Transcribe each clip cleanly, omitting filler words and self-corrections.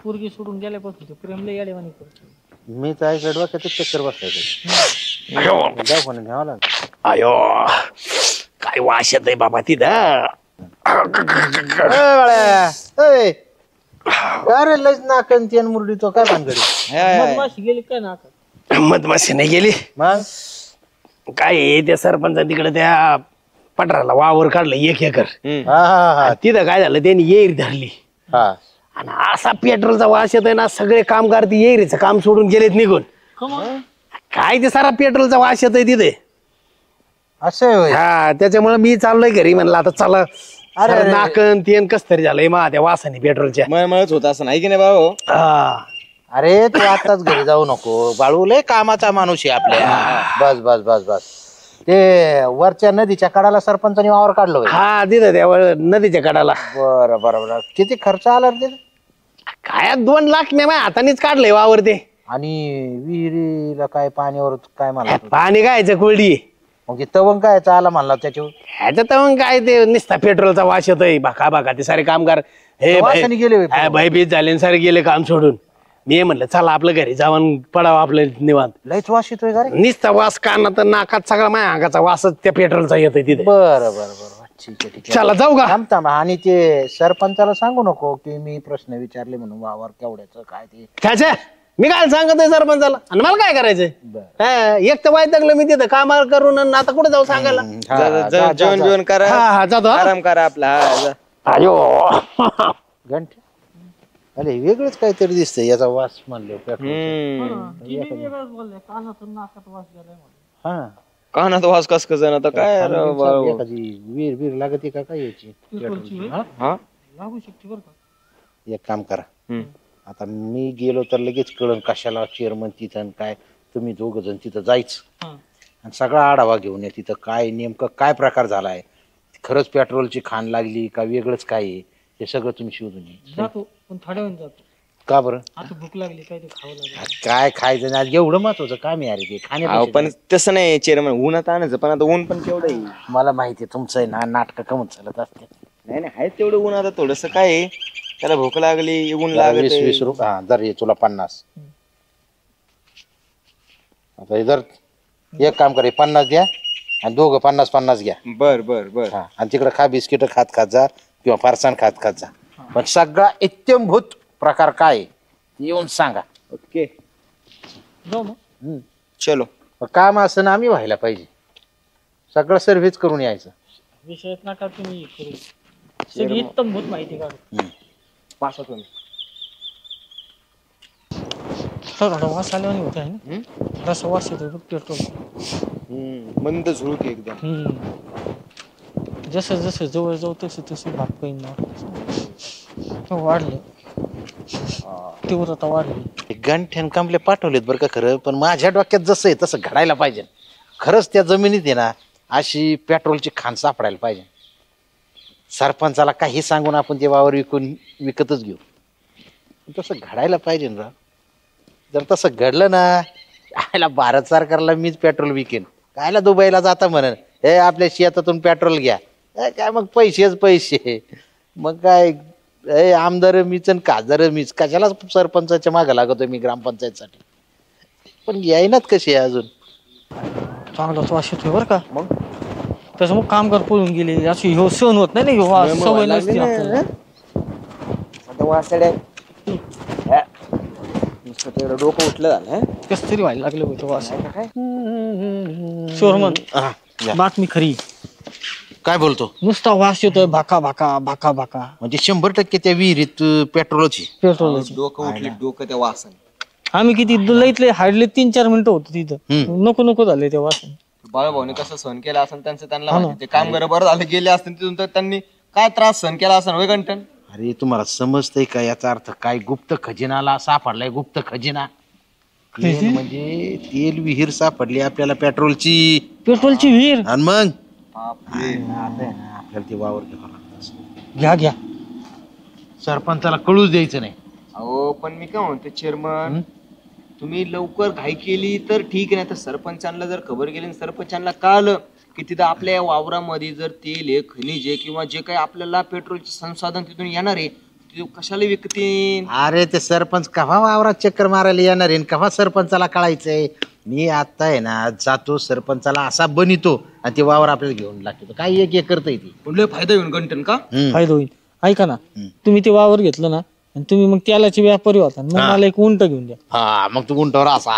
पोरगी सोडून गेल्यापासून ते प्रेमला याडेवाणी करतो. मी तर ऐकलं डोक्यात चक्कर बसायचं. अयो काय वास येत आहे बाबा तिथं. अरे लयच नाकन तेन मुरडी तो काय भानगडी. मधमाशी गेली काय नाका. मधमाशी नाही गेली मग काय आहे, त्या सरपंच तिकडे त्या पटराला वावर काढलं 1 एकर. हा तिथं काय झालं त्यांनी येरी धरली हा आणि असा पेट्रोलचा वास येतोय ना, सगळे कामगार ती येरीचं काम सोडून गेलेत निघून. काय ते सारा पेट्रोलचा वास येतोय तिथे. असं होय. हा त्याच्यामुळे मी चाललोय घरी, म्हणलं आता चला. अरे नाकन तेन कस तरी झालंय मा त्या वासाने पेट्रोलच्या. मळमळच होत असं नाही की नाही भाऊ. अरे तू आताच घरी जाऊ नको, बाळू लय कामाचा माणूस आहे आपल्या. बस बस बस बस. ते वरच्या नदीच्या कडाला सरपंचानी वावर काढलं. हा तिथं त्या नदीच्या कडाला. बरं बरं बरं. किती खर्च आला रे तिथं? काय 2 लाख मी माझ्या हातानेच काढलंय वावर ते. आणि विहिरीला काय पाण्यावर काय म्हणला? पाणी कायचं कोरडी. मग तवंग काय आला म्हणला त्याच्यावर? ह्याच्यात मग काय ते निसता पेट्रोलचा वास येतोय भाका भाका. ते सारे कामगार हे गेले भयभीत झाले, सारे गेले काम सोडून. मी म्हणलं चला आपलं घरी जाऊन पडावं आपलं निवांत. लयच वास येतोय का रे? निसता वास कानात नाकात सगळा माझ्या अंगाचा वासच त्या पेट्रोलचा येतोय तिथे. बरं बरं बरं ठीक आहे ठीक आहे. चला जाऊ का? थांब. आणि ते सरपंचाला सांगू नको की मी प्रश्न विचारले म्हणून वावर केवढ्याचं काय ते. त्याच्या मी काय सांगतोय सरपंचाला, आणि मला काय करायचंय? एक तर वैतागलं मी तिथं कामाला करून, आणि आता कुठे जाऊ सांगायला? जेवण जेवण करा. हा जातो. आराम करा आपला. अयो घंटे अरे वेगळंच काहीतरी दिसतंय याचा वास म्हणलं. हा कानात वास कस कसं आता काय एखादी वीर बीर लागते का काय याची? लागू शकते बरं का. एक काम करा, आता मी गेलो तर लगेच कळण कशाला चेअरमन तिथं काय. तुम्ही 2 जण तिथं जायचं आणि सगळा आढावा घेऊन या तिथं काय नेमकं काय प्रकार झालाय. खरंच पेट्रोलची खाण लागली का वेगळंच काय आहे हे सगळं तुम्ही शोधून या. जातो पण थोड्या वेळ जातो. का बरं? आता भूक लागली, काय ते खावं लागेल. काय खायचं नाही एवढं महत्वाचं काम आहे अरे ते खाणे. पण तसं नाही चेअरमन, उन्हात आणायचं. पण आता ऊन पण केवढं आहे. मला माहिती आहे तुमचं ना नाटक कमत चालत असते. नाही नाही आहे तेवढं ऊन. आता थोडस काय आहे, त्याला भूक लागली, ऊन लागत. 20 रुपये. हा जर तुला 50. आता इधर एक काम कर, 50 द्या आणि 2 50 घ्या. बर बर बर. आणि तिकडे खा बिस्किट खात जा किंवा फरसाण खात जा. पण सगळा इत्यंभूत प्रकार काय येऊन सांगा. ओके जाऊ मग. चलो. काम असं ना आम्ही व्हायला पाहिजे. सगळं सर्व्हिस करून यायचं. विषय नका तुम्ही करू. सगळी उत्तम भूत माहिती काढू. पासा तुम्ही थोडा वास आल्यावानी होत आहे ना. थोडासा वास येतो बघ पेट्रोल. मंद झुळके एकदम. जसं जसं जवळ जाऊ तसं तसं भाग पैन वाढलं. तीव्रता वाढली. गंठ्यान कांबले पाठवलेत बरं का खरं. पण माझ्या डोक्यात जसं आहे तसं घडायला पाहिजे. खरंच त्या जमिनीत आहे ना अशी पेट्रोलची खाण सापडायला पाहिजे. सरपंचाला काही सांगून आपण ते वावर विकतच घेऊ. तसं घडायला पाहिजे ना. जर तसं घडलं ना आयला भारत सरकारला मीच पेट्रोल विकेन. कायला दुबईला जाता म्हणून हे आपल्या शेतातून पेट्रोल घ्या. काय मग पैसेच पैसे. मग काय आमदार मीच आणि खासदार मीच. कशाला सरपंचाच्या मागं लागतोय मी ग्रामपंचायतसाठी. पण यायनात कशी आहे अजून. चांगलाच वास येतोय बरं का. मग तसं मग कामगार पळून गेले. अशी ह्यो सहन होत नाही ना. ह्यो सवय नसते आपल्याला. आता वासड्या तेवढं डोकं उठलं झालं. कस तरी व्हायला लागलं होतं वास. चोरमन बातमी खरी. काय बोलतो? नुसता वास येतोय भाका भाका भाका भाका. म्हणजे 100% त्या विहिरीत पेट्रोलची. डोकं उठले डोकं त्या वासाने. आम्ही किती लईतले हार्डली 3-4 मिनिटं होतो तिथं. नको नको झाले त्या वासाने. बाळाभाऊने कसं सहन केला असेल त्यांचं त्यांना माहिती. ते काम बरोबर झाले गेले असतील तिथून तर त्यांनी काय त्रास सहन केला असेल होय गंठन. अरे तुम्हाला समजतंय का याचा अर्थ काय? गुप्त खजिनाला सापडलाय. गुप्त खजिना म्हणजे तेल विहीर सापडली आपल्याला पेट्रोलची. पेट्रोलची विहीर. आणि मग आपल्याला ते वावर घ्यावं लागतं. घ्या घ्या. सरपंचाला कळूच द्यायचं नाही. अहो पण मी काय म्हणतो चेअरमन, तुम्ही लवकर घाई केली तर ठीक आहे. तर सरपंचांना जर खबर गेली, सरपंचांना कळलं की तिथं आपल्या वावरामध्ये जर तेल आहे, खनिज आहे किंवा जे काही आपल्याला पेट्रोलचे संसाधन तिथून येणार आहे, ते कशाला विकतीन? अरे ते सरपंच कव्हा वावरात चक्कर मारायला येणार आहे कव्हा सरपंचाला कळायचंय. मी आता आहे ना जातो सरपंचाला असा बनितो आणि ते वावर आपल्याला घेऊन लागतो. काय एक करता ती लय फायदा होईल गंटन का? फायदा होईल. ऐका ना, तुम्ही ते वावर घेतलं ना आणि तुम्ही मग त्यालाचे व्यापारी होता, मग मला एक उंट घेऊन द्या. हा मग तू उंटावर असा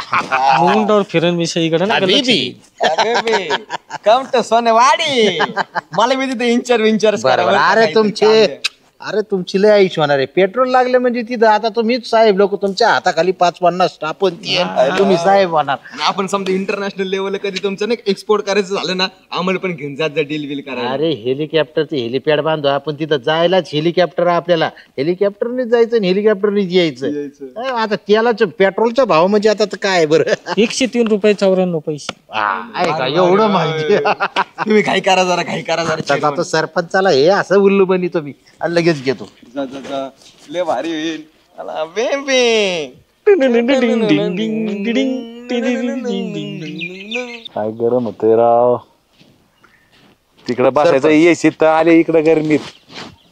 मग उंटावर फिरण विषय इकडे ना कम तो सोनेवाडी. मला मी तिथे इंचर बरोबर. अरे तुमची लय आयुष्य होणार आहे. पेट्रोल लागले म्हणजे तिथं आता तुम्हीच साहेब लोक तुमच्या हाताखाली 5-50 स्टाफ तुम्ही साहेब होणार. आपण समजा इंटरनॅशनल लेवलला कधी तुमचं नाही एक्सपोर्ट करायचं झालं ना, आम्हाला पण घेऊन जात जा डील बिल करायला. अरे हेलिकॉप्टरचं हेलिपॅड बांधू आपण तिथं जायलाच हेलिकॉप्टर आपल्याला हेलिकॉप्टरने जायचं आणि हेलिकॉप्टरने यायचं. आता तेलाच पेट्रोलचा भाव म्हणजे आता काय बरं 103 रुपये 94 पैसे. ऐका एवढं माहिती. तुम्ही घाई करा जरा. आता सरपंचाला हे असं उल्लू बनितो मी आणि लगेच घेतो. जा. लय भारी होईल. आला बेबे. काय गरम होतंय राव. तिकडे बसायचं एसीत तर आले इकडे गरमीत.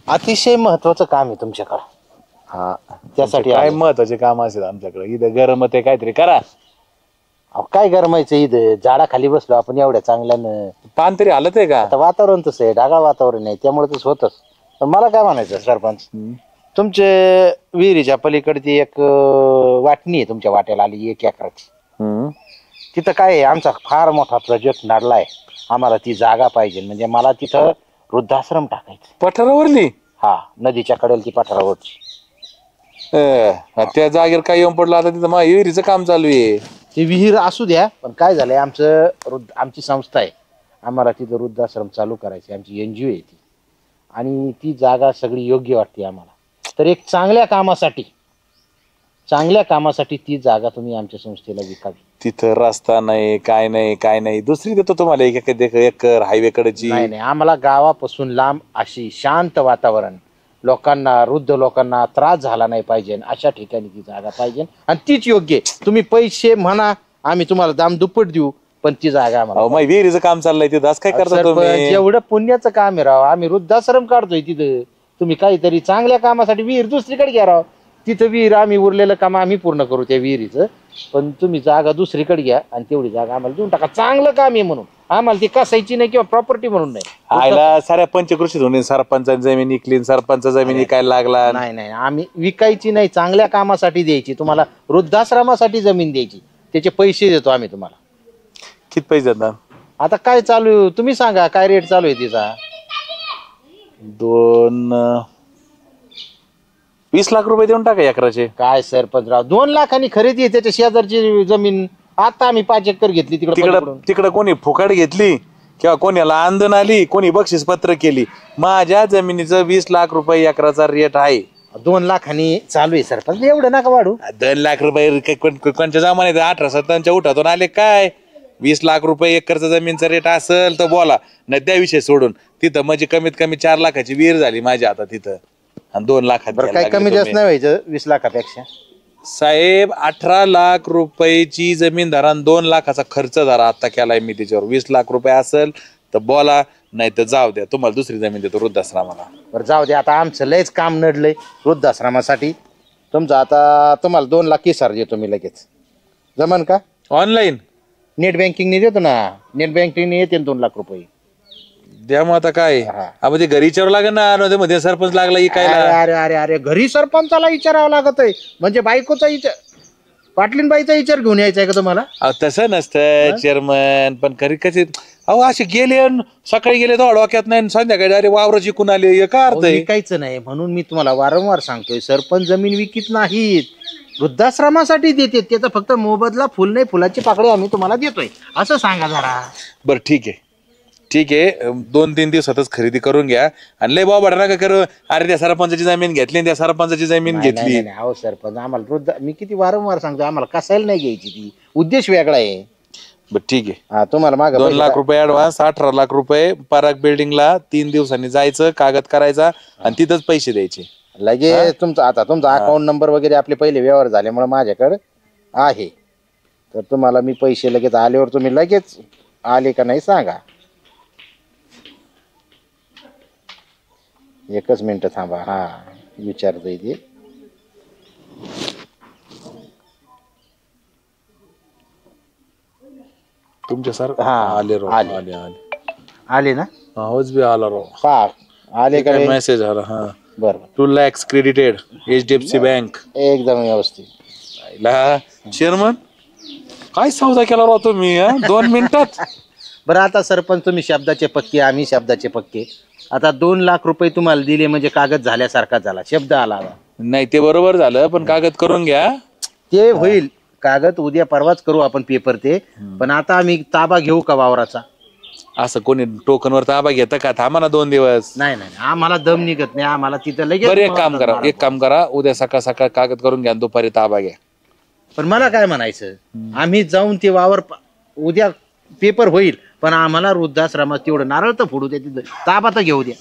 अतिशय महत्वाचं काम आहे तुमच्याकडं. हा त्यासाठी काय महत्वाचे काम असेल आमच्याकडे. इथं गरम होते काहीतरी करा. काय गरमायचं इथं झाडाखाली बसलो आपण एवढ्या चांगल्यानं. पान तरी हालत आहे का? आता वातावरण तसं आहे ढगाळ वातावरण आहे त्यामुळे तसं होतच. पण मला काय म्हणायचं सरपंच, तुमचे विहिरीच्या पलीकडची एक वाटणी आहे तुमच्या वाट्याला आली 1 एकराची. तिथं काय आहे आमचा फार मोठा प्रोजेक्ट नडलाय. आम्हाला ती जागा पाहिजे म्हणजे मला तिथं वृद्धाश्रम टाकायचं. पठारावरली? हा नदीच्या कडेला ती पठारावरची. त्या जागेवर काय येऊन पडलं आता तिथं विहिरीचं काम चालू आहे. ती विहीर असू द्या पण काय झालंय आमची संस्था आहे. आम्हाला तिथं वृद्धाश्रम चालू करायची. आमची NGO आहे ती आणि ती जागा सगळी योग्य वाटते आम्हाला. तर एक चांगल्या कामासाठी ती जागा तुम्ही आमच्या संस्थेला विकावी. तिथं रस्ता नाही काय नाही दुसरी देतो तुम्हाला 1 एकर हायवे कडेची. नाही आम्हाला गावापासून लांब अशी शांत वातावरण, लोकांना वृद्ध लोकांना त्रास झाला नाही पाहिजे अशा ठिकाणी ती जागा पाहिजे आणि तीच योग्य. तुम्ही पैसे म्हणा आम्ही तुम्हाला दाम दुप्पट देऊ पण ती जागा आम्हाला. विहिरीचं काम चाललंय तिथं काय करता तुम्ही? एवढं पुण्याचं काम आहे राव. आम्ही वृद्धाश्रम काढतोय तिथं. तुम्ही काहीतरी चांगल्या कामासाठी विहीर दुसरीकडे घ्या राव. तिथं विहीर आम्ही उरलेलं काम आम्ही पूर्ण करू त्या विहिरीचं. पण तुम्ही जागा दुसरीकडे घ्या आणि तेवढी जागा आम्हाला देऊन टाका. चांगलं काम आहे म्हणून आम्हाला ती कसायची नाही किंवा प्रॉपर्टी म्हणून नाही. आयला साऱ्या पंचकृषीत होणे सरपंचाची जमीन विकली सरपंच जमीन विकायला लागला. नाही आम्ही विकायची नाही चांगल्या कामासाठी द्यायची. तुम्हाला वृद्धाश्रमासाठी जमीन द्यायची त्याचे पैसे देतो आम्ही तुम्हाला. किती पैसे देतात? आता काय चालू तुम्ही सांगा काय रेट चालू आहे तिचा? 20 लाख रुपये देऊन टाका एकराचे. काय सरपंच राव 2 लाखांनी खरेदी आहे त्याच्या शेजारची जमीन. आता आम्ही 5 एकर घेतली तिकडं कोणी फुकट घेतली किंवा कोणाला आंदन आली कोणी बक्षीस पत्र केली. माझ्या जमिनीचं 20 लाख रुपये एकराचा रेट आहे. 2 लाखांनी चालू आहे सरपंच एवढं नका वाढू. 2 लाख रुपये कोणच्या जमान्यात 1857 उठातून आले काय? 20 लाख रुपये एकरचा जमीनचा रेट असेल तर बोला नाही त्याविषयी सोडून. तिथं म्हणजे कमीत कमी 4 लाखाची विहीर झाली माझी आता तिथं आणि 2 लाखात काय कमी जास्त नाही व्हायचं 20 लाखापेक्षा. साहेब 18 लाख रुपयाची जमीन धरा 2 लाखाचा खर्च धरा आता केलाय मी त्याच्यावर. 20 लाख रुपये असेल तर बोला नाही तर जाऊ द्या तुम्हाला दुसरी जमीन देतो वृद्धाश्रमाला. बरं जाऊ द्या आता आमचं लयच काम नडलंय वृद्धाश्रमासाठी. तुमचं आता तुम्हाला 2 लाख किसार देतो मी लगेच. जमन का? ऑनलाईन नेट बँकिंगने देतो ना. नेट बँकिंगने येते 2 लाख रुपये द्या. मग आता काय आपण ते घरी विचारावं लागेल ना. मध्ये सरपंच लागला काय? अरे घरी सरपंचाला विचारावं लागत आहे म्हणजे बायकोचा विचार पाटलीनबाईचा विचार घेऊन यायचा आहे का तुम्हाला? तसं नसतं चेअरमन. पण घरी कसे असे गेले सकाळी गेले तर डोक्यात नाही संध्याकाळी अरे वावर जिंकून आले का अर्थ विकायचं नाही म्हणून मी तुम्हाला वारंवार सांगतोय. सरपंच जमीन विकत नाहीत वृद्धाश्रमासाठी देते. त्याचा फक्त मोबदला फुल नाही फुलाची पाकळी आम्ही तुम्हाला देतोय असं सांगा जरा. बरं ठीक आहे 2-3 दिवसातच खरेदी करून घ्या आणि लय बाबा नका करू. अरे त्या सरपंचाची जमीन घेतली त्या सरपंचाची जमीन घेतली. अहो सरपंच आम्हाला मी किती वारंवार सांगतो आम्हाला कसायला नाही घ्यायची ती. उद्देश वेगळा आहे. बरं ठीक आहे. तुम्हाला मागे 2 लाख रुपये ऍडव्हान्स 18 लाख रुपये पराग बिल्डिंगला 3 दिवसांनी जायचं कागद करायचा आणि तिथंच पैसे द्यायचे लगेच. तुमचा अकाउंट नंबर वगैरे आपले पहिले व्यवहार झाल्यामुळे माझ्याकडे आहे. तर तुम्हाला मी पैसे लगेच आल्यावर तुम्ही लगेच आले का नाही सांगा. 1 मिनिट थांबा. विचारता ते. तुमच्या सर हा, आले राव आले. आले आले आले ना? आवाज बी आला राव हा आले का रे? मेसेज आला हा बरं 2 lakhs क्रेडिटेड HDFC बँक. एकदम व्यवस्थित. चेअरमन काय सौदा केला राव तुम्ही 2 मिनिटात. बरं आता सरपंच तुम्ही शब्दाचे पक्के, आम्ही शब्दाचे पक्के. आता 2 लाख रुपये तुम्हाला दिले म्हणजे कागद झाल्यासारखा झाला, शब्द आला. नाही ते बरोबर झालं पण कागद करून घ्या. ते होईल कागद उद्या परवाच करू आपण पेपर ते. पण आता आम्ही ताबा घेऊ का वावराचा? असं कोणी टोकनवर ताबा घेतं का? थांबा ना 2 दिवस. नाही नाही आम्हाला दम निघत नाही, आम्हाला तिथं लगेच. बरं एक काम करा उद्या सकाळ सकाळ कागद करून घ्या, दुपारी ताबा घ्या. पण मला काय म्हणायचं, आम्ही जाऊन ते वावर उद्या पेपर होईल पण आम्हाला वृद्धाश्रमात तेवढं नारळ तर फोडू द्या, तिथं ताबा तर घेऊ द्या.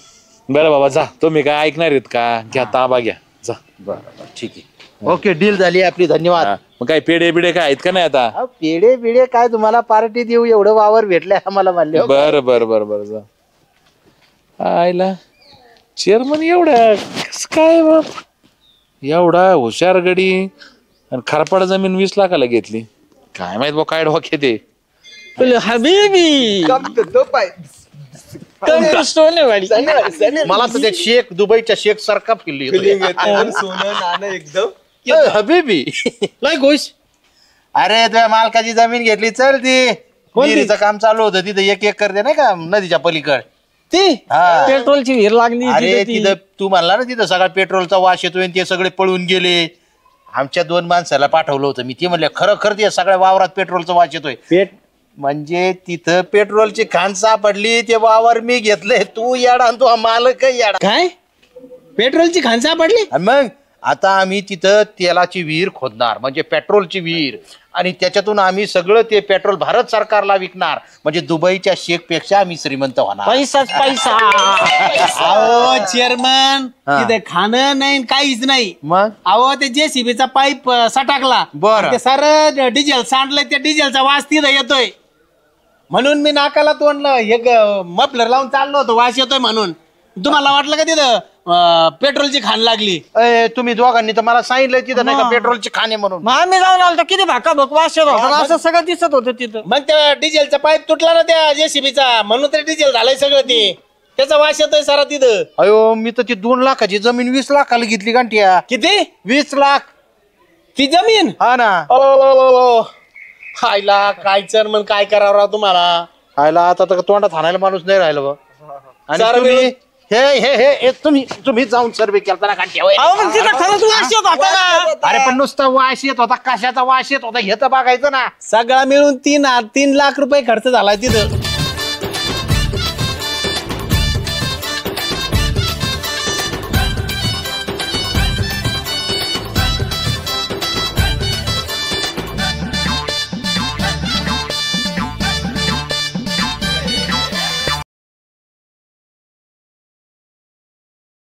बरं बाबा जा, तुम्ही काय ऐकणार आहेत का? घ्या ताबा घ्या जा. बरं ठीक आहे, ओके डील झाली आपली, धन्यवाद. मग काय पेढे बिडे काय आहेत का नाही आता? अहो, पेढे बिडे काय तुम्हाला पार्टी देऊ, एवढं वावर भेटलंय आम्हाला म्हणले. बरं बरं बरं बरं जा. आयला चेअरमन एवढा कस काय बाप, एवढा हुशार गडी आणि खरपाड जमीन 20 लाखाला घेतली. काय माहित बा काय डोके ते. हबीबी मला तर ते शेख दुबईच्या शेख सारखा फिरली सोनं नाणं एकदम. हबीबी. लय खुश. अरे तुझ्या मालकाची जमीन घेतली, चल ती विहिरीचं काम चालू होतं तिथं, 1 एकर दे नाही का नदीच्या पलीकड. ती हा. पेट्रोलची विहीर लागली अरे तिथं ती. तिथं तू म्हणला ना तिथं सगळा पेट्रोलचा वास येतोय आणि ते सगळे पळून गेले. आमच्या 2 माणसाला पाठवलं होतं मी, ते म्हणले खरं खरं ते सगळ्या वावरात पेट्रोलचा वास येतोय. म्हणजे तिथं पेट्रोलची खाण सापडली, ते वावर मी घेतलंय. तू येडा आणि तू मालक येडा. काय पेट्रोलची खान सापडली? आणि मग आता आम्ही तिथं तेलाची विहीर खोदणार, म्हणजे पेट्रोलची विहीर, आणि त्याच्यातून आम्ही सगळं ते पेट्रोल भारत सरकारला विकणार. म्हणजे दुबईच्या शेख पेक्षा आम्ही श्रीमंत होणार. पैसाच पैसा. अहो चेअरमन तिथे खाणं नाही काहीच नाही. मग अहो ते JCB पाईप सटाकला, बरं. ते सारं डिझेल सांडलंय, त्या डिझेलचा वास तिथं येतोय. म्हणून मी नाकाला तोंडलं, एक मफलर लावून चाललो होतो, वास येतोय म्हणून. तुम्हाला वाटलं का तिथं पेट्रोलची खाण लागली? तुम्ही दोघांनी तर मला सांगितलं तिथं नाही का पेट्रोलची खाणे म्हणून. मग आम्ही जाऊन आलो किती भाका भक वास येत होता, असं सगळं दिसत होतं तिथं. मग त्या डिझेलचा पाईप तुटला ना त्या JCB म्हणून ते डिझेल झालंय सगळं, ते त्याचा वास येतोय सारा तिथं. अयो मी तर ती 2 लाखाची जमीन 20 लाखाला घेतली गांठ्या. किती? 20 लाख. ती जमीन? हा ना. हायला काय चेअरमन काय करावं राव तुम्हाला. खायला आता तर तोंडात हाणायला माणूस नाही राहिलं बा. आणि सारं तुम्ही मिळून- हे तुम्ही जाऊन सर्वे केला ना गांठ्या. अहो, मग तिथं खरंच वास येत होता ना. अरे पण नुसता वास येत होता, कशाचा वास येत होता हे तर बघायचं ना. सगळा मिळून 3 लाख रुपये खर्च झाला तिथं.